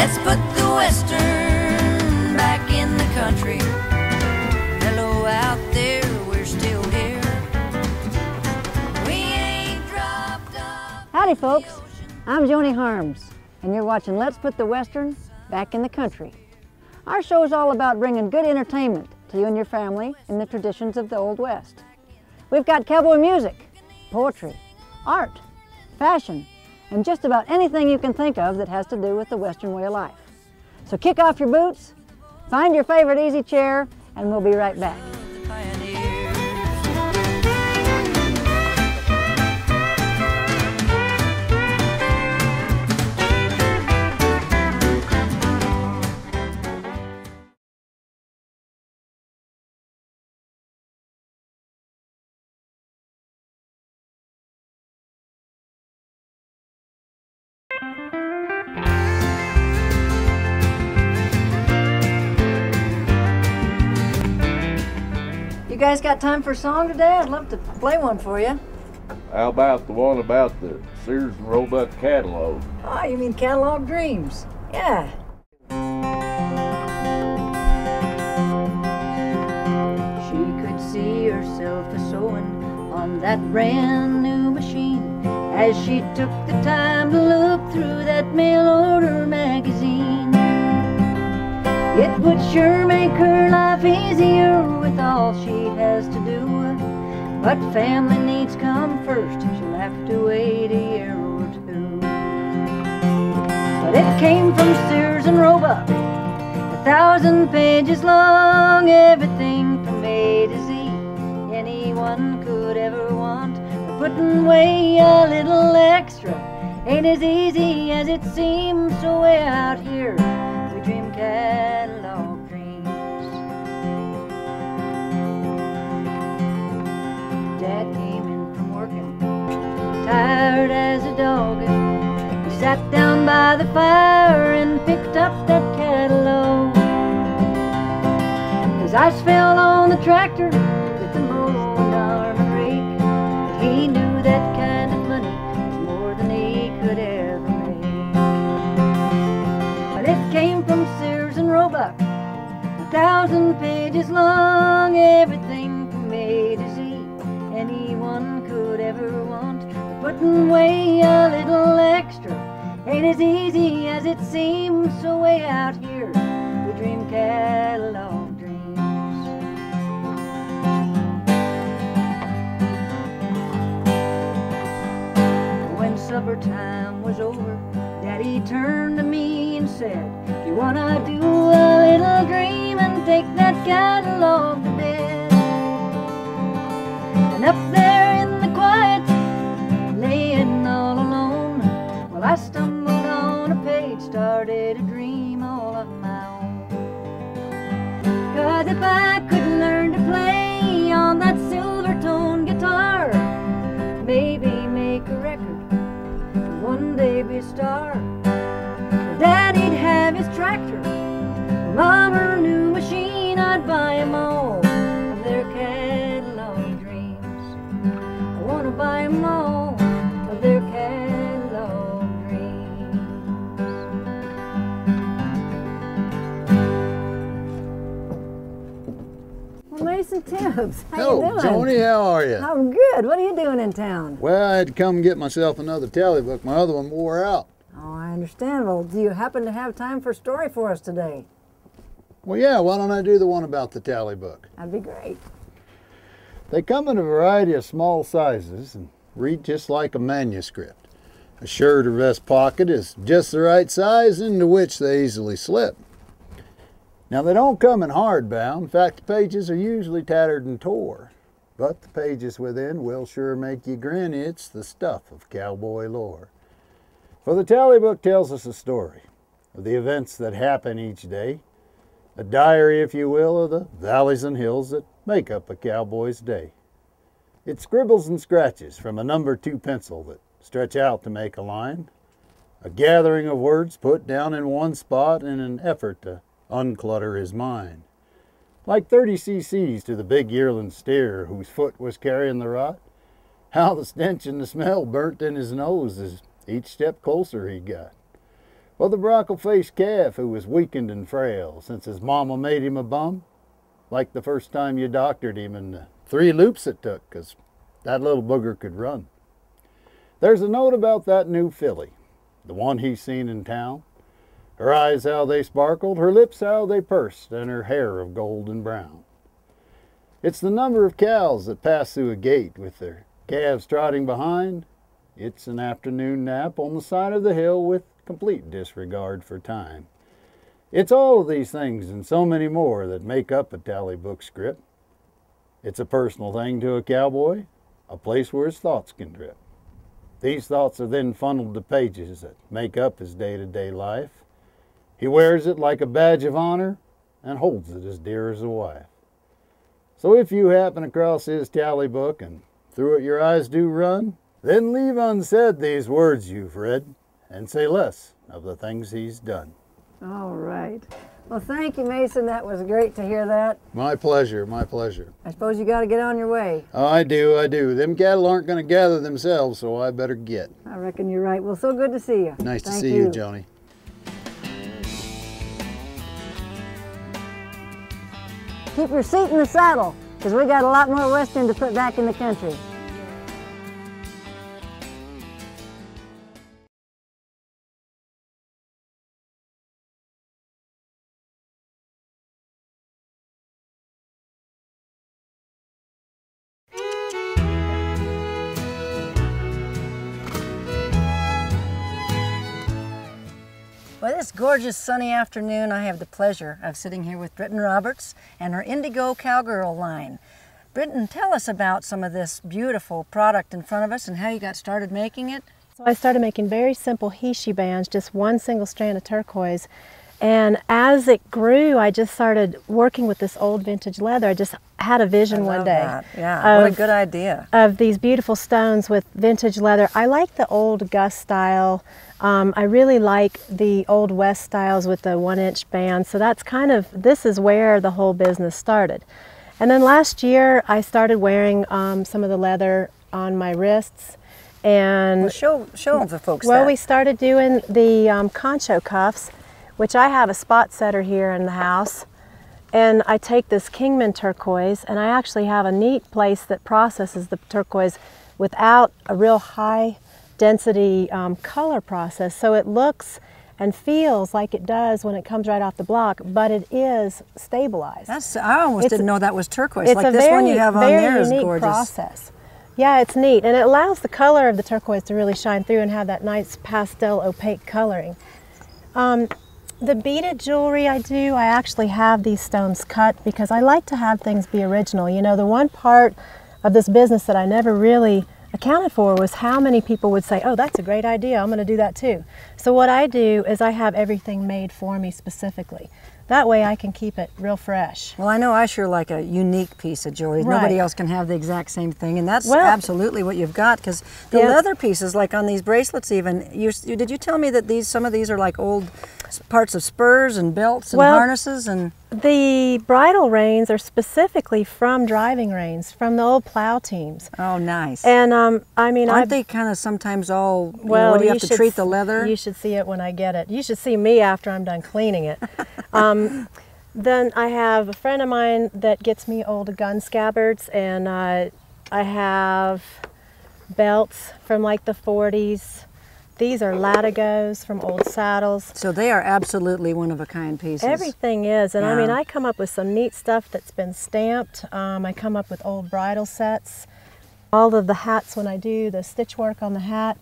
Let's put the Western back in the country. Hello out there, we're still here. We ain't dropped off. Howdy folks, I'm Joni Harms, and you're watching Let's Put the Western Back in the Country. Our show is all about bringing good entertainment to you and your family in the traditions of the Old West. We've got cowboy music, poetry, art, fashion, and just about anything you can think of that has to do with the Western way of life. So kick off your boots, find your favorite easy chair, and we'll be right back. You guys got time for a song today? I'd love to play one for you. How about the one about the Sears Roebuck catalog? Oh, you mean Catalog Dreams? Yeah. She could see herself a-sewing on that brand new machine as she took the time to look through that mail order magazine. It would sure make her life easier with all she has to do, but family needs come first. She'll have to wait a year or two. But it came from Sears and Roebuck, 1,000 pages long, everything from A to Z anyone could ever want. But putting away a little extra ain't as easy as it seems, so way out here we dream catalog dreams. Dad came in from working, tired as a dog. He sat down by the fire and picked up that catalog. His eyes fell on the tractor with the mowing arm and rake, but he knew that kind of money was more than he could ever make. But it came from Sears and Roebuck, 1,000 pages long, everything from A to Z anyone could ever want. But putting away a little extra ain't as easy as it seems, so way out here we dream catalog dreams. When supper time was over, Daddy turned to me and said, "You wanna do a little dream and take that catalog to bed?" And up there in the quiet, laying all alone, well, I stumbled on a page, started a dream all of my own. 'Cause if I could learn to play on that silver-toned guitar, maybe make a record, and one day be a star. Daddy'd have his tractor, Mom her new machine, I'd buy 'em all of their catalog dreams. I wanna buy 'em all of their catalog dreams. Well, Mason Tibbs, how you doing? Joni, how are you? I'm good. What are you doing in town? Well, I had to come get myself another tally book. My other one wore out. Oh, I understand. Well, do you happen to have time for a story for us today? Well, yeah, why don't I do the one about the tally book? That'd be great. They come in a variety of small sizes and read just like a manuscript. A shirt or vest pocket is just the right size into which they easily slip. Now, they don't come in hardbound. In fact, the pages are usually tattered and tore. But the pages within will sure make you grin. It's the stuff of cowboy lore. For the tally book tells us a story of the events that happen each day, a diary, if you will, of the valleys and hills that make up a cowboy's day. It scribbles and scratches from a number 2 pencil that stretch out to make a line, a gathering of words put down in one spot in an effort to unclutter his mind. Like 30 cc's to the big yearling steer whose foot was carrying the rot, how the stench and the smell burnt in his nose as each step closer he got. Well, the brockle-faced calf who was weakened and frail since his mama made him a bum, like the first time you doctored him and the 3 loops it took, 'cause that little booger could run. There's a note about that new filly, the one he's seen in town. Her eyes how they sparkled, her lips how they pursed, and her hair of gold and brown. It's the number of cows that pass through a gate with their calves trotting behind. It's an afternoon nap on the side of the hill with complete disregard for time. It's all of these things and so many more that make up a tally book script. It's a personal thing to a cowboy, a place where his thoughts can drip. These thoughts are then funneled to pages that make up his day-to-day life. He wears it like a badge of honor and holds it as dear as a wife. So if you happen across his tally book and through it your eyes do run, then leave unsaid these words you've read and say less of the things he's done. All right. Well, thank you, Mason. That was great to hear that. My pleasure, my pleasure. I suppose you got to get on your way. Oh, I do. Them cattle aren't going to gather themselves, so I better get. I reckon you're right. Well, so good to see you. Nice to Thank see you, Joni. Keep your seat in the saddle, because we got a lot more Western to put back in the country. Well, this gorgeous sunny afternoon, I have the pleasure of sitting here with Britton Roberts and her Indigo Cowgirl line. Britton, tell us about some of this beautiful product in front of us and how you got started making it. So I started making very simple Hishi bands, just one single strand of turquoise. And as it grew, I just started working with this old vintage leather. I just had a vision one day. That. Yeah, what a good idea. Of these beautiful stones with vintage leather. I like the old Gus style. I really like the old West styles with the 1-inch band. So that's kind of, this is where the whole business started. And then last year, I started wearing some of the leather on my wrists. And well, show the folks well, that. we started doing the concho cuffs, which I have a spot setter here in the house. And I take this Kingman turquoise, and I actually have a neat place that processes the turquoise without a real high density color process. So it looks and feels like it does when it comes right off the block, but it is stabilized. I almost didn't know that was turquoise. It's like a this very, one you have on very there is unique gorgeous. Process. Yeah, it's neat, and it allows the color of the turquoise to really shine through and have that nice pastel opaque coloring. The beaded jewelry I do, I actually have these stones cut because I like to have things be original. You know, the one part of this business that I never really accounted for was how many people would say, oh, that's a great idea, I'm going to do that too. So what I do is I have everything made for me specifically. That way I can keep it real fresh. Well, I know I sure like a unique piece of jewelry. Right. Nobody else can have the exact same thing, and that's absolutely what you've got, because the leather pieces, like on these bracelets even, did you tell me that some of these are like old parts of spurs and belts and harnesses? And the bridle reins are specifically from driving reins, from the old plow teams. Oh, nice. And I mean, aren't they kind of sometimes all, well, what do you have to treat the leather? You should see it when I get it. You should see me after I'm done cleaning it. Then I have a friend of mine that gets me old gun scabbards, and I have belts from like the 40s. These are latigos from old saddles. So they are absolutely one-of-a-kind pieces. Everything is, and I mean, I come up with some neat stuff that's been stamped. I come up with old bridle sets. All of the hats, when I do the stitch work on the hat,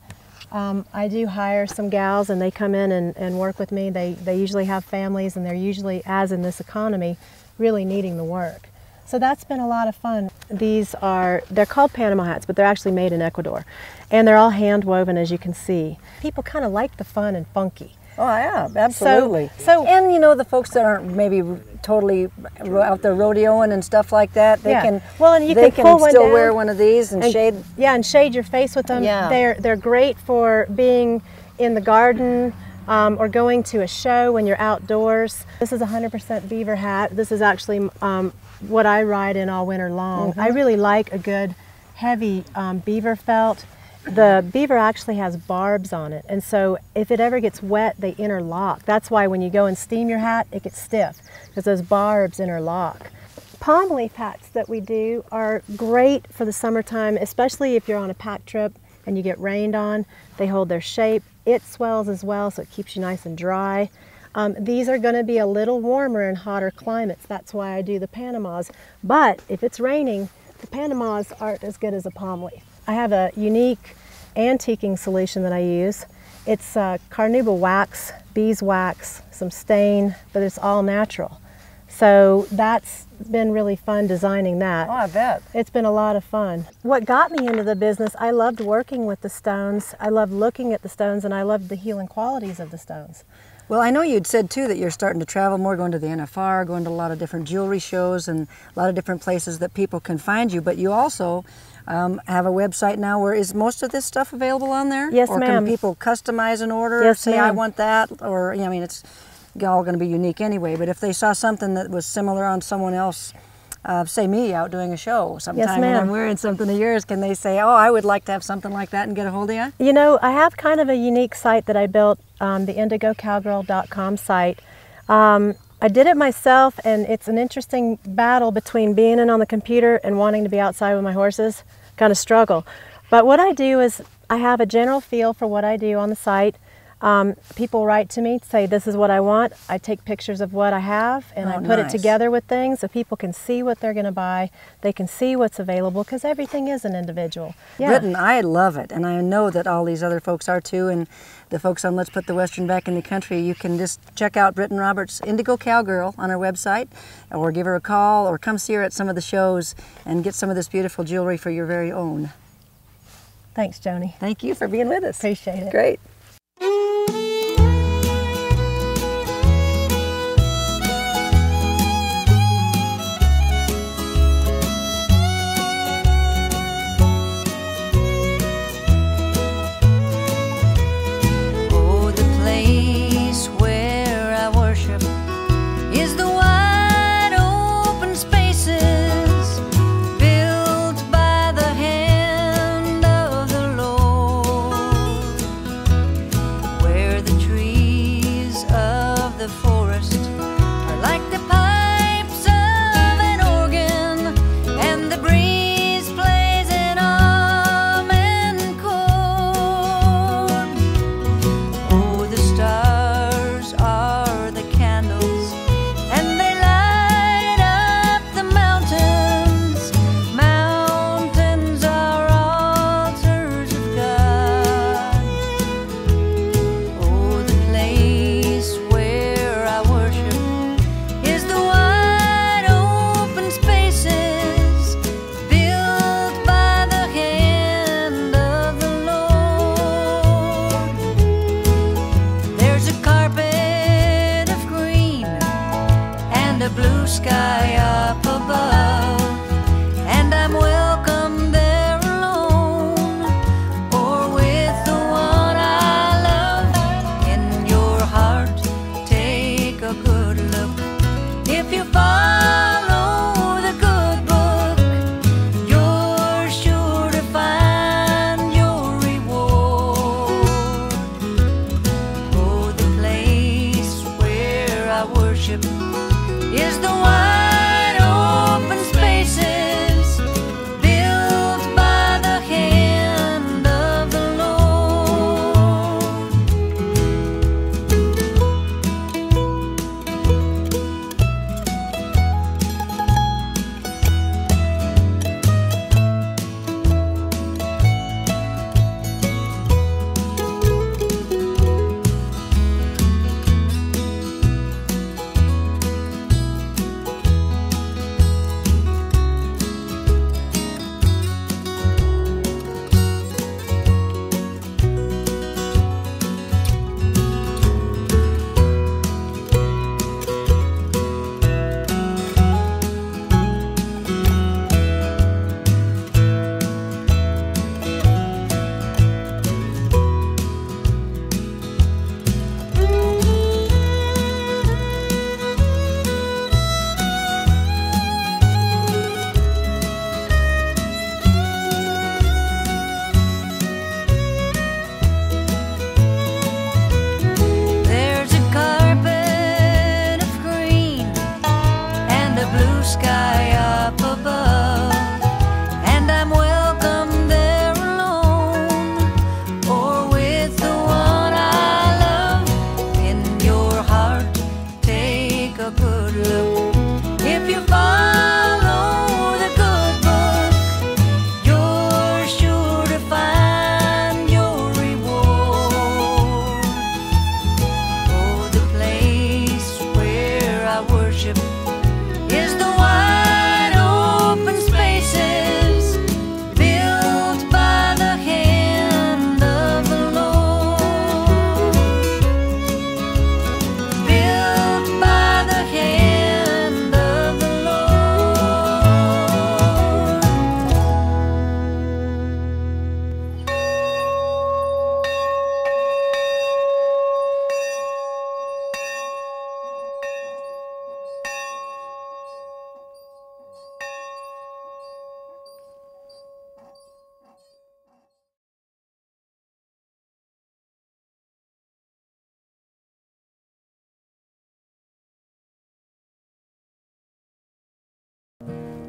I do hire some gals, and they come in and work with me. They usually have families, and they're usually, as in this economy, really needing the work. So that's been a lot of fun. They're called Panama hats, but they're actually made in Ecuador. And they're all hand woven, as you can see. People kind of like the fun and funky. Oh yeah, absolutely. So and you know, the folks that aren't maybe totally out there rodeoing and stuff like that, they can. Well, and you they can pull one still down wear one of these and shade. Yeah, and shade your face with them. Yeah. They're great for being in the garden or going to a show when you're outdoors. This is a 100% beaver hat. This is actually what I ride in all winter long. I really like a good heavy beaver felt. the beaver actually has barbs on it, and so if it ever gets wet, they interlock. That's why when you go and steam your hat, it gets stiff, because those barbs interlock. Palm leaf hats that we do are great for the summertime, especially if you're on a pack trip and you get rained on. They hold their shape. It swells as well, so it keeps you nice and dry. These are going to be a little warmer in hotter climates. That's why I do the Panamas. But if it's raining, the Panamas aren't as good as a palm leaf. I have a unique antiquing solution that I use. It's carnauba wax, beeswax, some stain, but it's all natural. So that's been really fun designing that. Oh, I bet. It's been a lot of fun. What got me into the business, I loved working with the stones. I loved looking at the stones, and I loved the healing qualities of the stones. Well, I know you'd said too that you're starting to travel more, going to the NFR, going to a lot of different jewelry shows and a lot of different places that people can find you, but you also have a website now where is most of this stuff available on there? Yes, or ma'am. Can people customize an order? Yes, say I ma'am. want that, or I mean, it's all going to be unique anyway. But if they saw something that was similar on someone else, say me out doing a show sometime, and I'm wearing something of yours, can they say, "Oh, I would like to have something like that," and get a hold of you? You know, I have kind of a unique site that I built, the IndigoCowgirl.com site. I did it myself, and it's an interesting battle between being in on the computer and wanting to be outside with my horses. Kind of struggle. But what I do is I have a general feel for what I do on the site. People write to me, say this is what I want. I take pictures of what I have, and I put it together with things so people can see what they're going to buy. They can see what's available, because everything is an individual. Yeah. Britton, I love it, and I know that all these other folks are too, and the folks on Let's Put the Western Back in the Country. You can just check out Britton Roberts' Indigo Cowgirl on our website, or give her a call, or come see her at some of the shows and get some of this beautiful jewelry for your very own. Thanks, Joni. Thank you for being with us. Appreciate it. Great. Is the wide open spaces built by the hand of the Lord.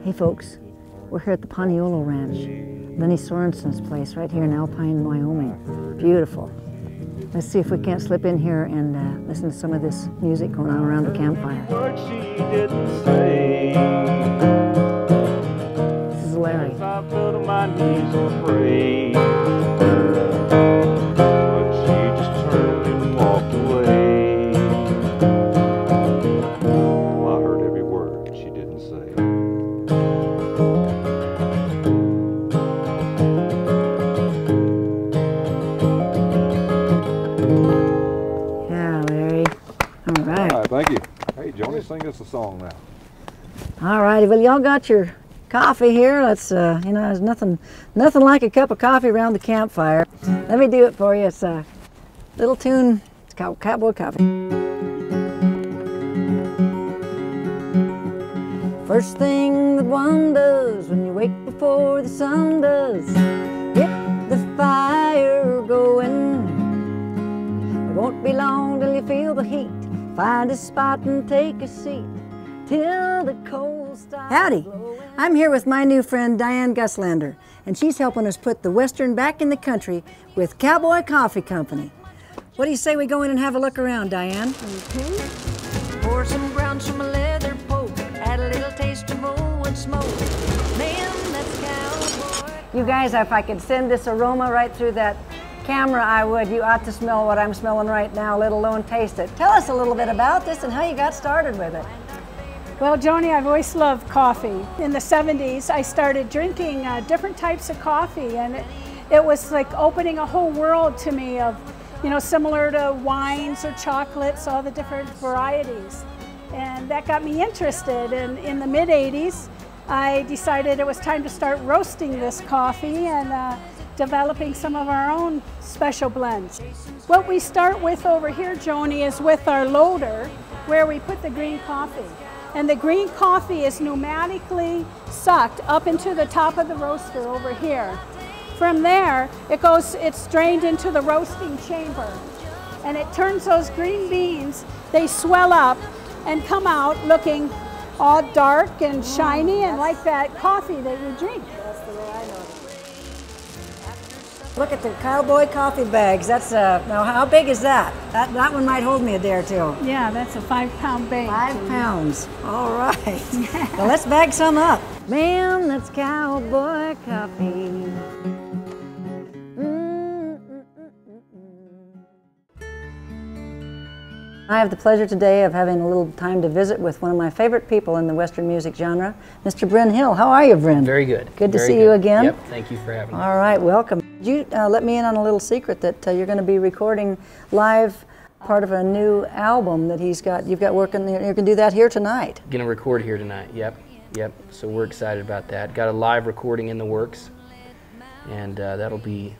Hey folks, we're here at the Paniolo Ranch, Lenny Sorensen's place right here in Alpine, Wyoming. Beautiful. Let's see if we can't slip in here and listen to some of this music going on around the campfire. What she didn't say. This is Larry. I fell to my knees and prayed, but she just turned and walked away. I heard every word she didn't say. Yeah, Larry. All right. All right, thank you. Hey, Joni, sing us a song now. All righty. Well, y'all got your coffee here. Let's, you know, there's nothing like a cup of coffee around the campfire. Let me do it for you. It's a little tune. It's called Cowboy Coffee. First thing that one does when you wake before the sun does, get the fire going. It won't be long till you feel the heat. Find a spot and take a seat till the cold starts. Howdy, I'm here with my new friend Diane Guslander, and she's helping us put the Western back in the country with Cowboy Coffee Company. What do you say we go in and have a look around, Diane? Okay. Pour some grounds from a leather poke, add a little taste of old smoke. Man, that's cowboy. You guys, if I could send this aroma right through that camera, I would. You ought to smell what I'm smelling right now, let alone taste it. Tell us a little bit about this and how you got started with it. Well, Joni, I've always loved coffee. In the 70s, I started drinking different types of coffee, and it was like opening a whole world to me of, you know, similar to wines or chocolates, all the different varieties. And that got me interested. And in the mid-80s, I decided it was time to start roasting this coffee and developing some of our own special blends. What we start with over here, Joni, is with our loader, where we put the green coffee. And the green coffee is pneumatically sucked up into the top of the roaster over here. From there, it's drained into the roasting chamber. And it turns those green beans, they swell up and come out looking all dark and shiny and like that coffee that you drink. That's the way I know it. Look at the Cowboy coffee bags. That's now how big is that? That one might hold me a day or two. Yeah, that's a 5-pound bag. 5 pounds. All right. Well, let's bag some up. Man, that's Cowboy coffee. I have the pleasure today of having a little time to visit with one of my favorite people in the Western music genre, Mr. Bryn Hill. How are you, Bryn? Very good. Good to see you again. Yep, thank you for having me. All right, welcome. You let me in on a little secret that you're going to be recording live part of a new album that you've got working. You can do that here tonight. Going to record here tonight. Yep. So we're excited about that. Got a live recording in the works, and that'll be,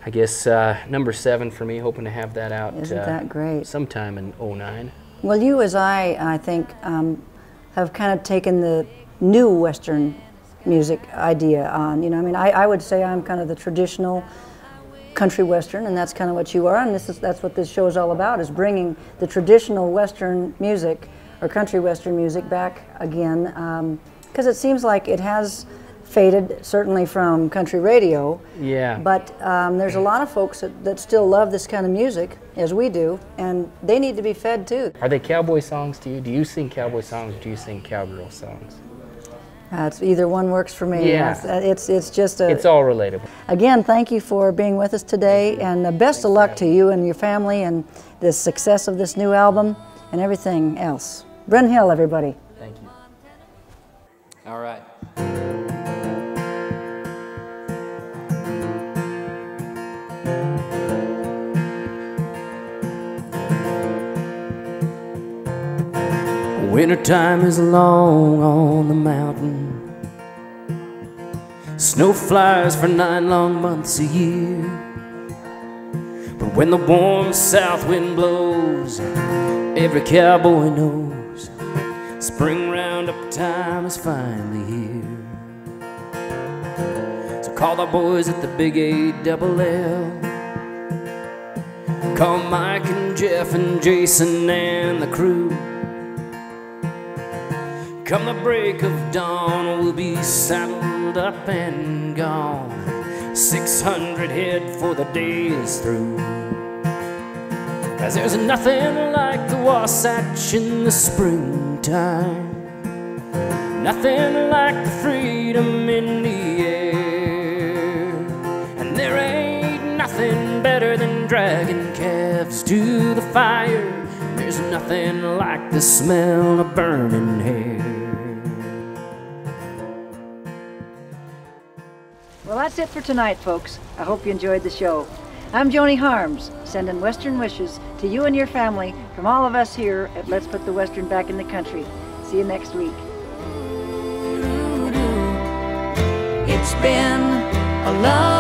I guess, number 7 for me, hoping to have that out. Isn't that great? Sometime in '09. Well, you, as I think, have kind of taken the new Western music idea on. You know, I mean, I would say I'm kind of the traditional country Western, and that's kind of what you are. And that's what this show is all about: is bringing the traditional Western music or country Western music back again, because it seems like it has faded, certainly from country radio. Yeah. But there's a lot of folks that still love this kind of music, as we do, and they need to be fed too. Are they cowboy songs to you? Do you sing cowboy songs, or do you sing cowgirl songs? It's either one works for me. Yeah. It's just a... It's all relatable. Again, thank you for being with us today, and best of luck to you and your family and the success of this new album and everything else. Bryn Hill, everybody. Thank you. All right. Wintertime is long on the mountain. Snow flies for 9 long months a year. But when the warm south wind blows, every cowboy knows spring roundup time is finally here. So call the boys at the Big A-double-L. Call Mike and Jeff and Jason and the crew. Come the break of dawn, we'll be saddled up and gone. 600 head for the day is through. 'Cause there's nothing like the Wasatch in the springtime. Nothing like the freedom in the air. And there ain't nothing better than dragging calves to the fire. There's nothing like the smell of burning hair. Well, that's it for tonight, folks. I hope you enjoyed the show. I'm Joni Harms, sending Western wishes to you and your family from all of us here at Let's Put the Western Back in the Country. See you next week. It's been a long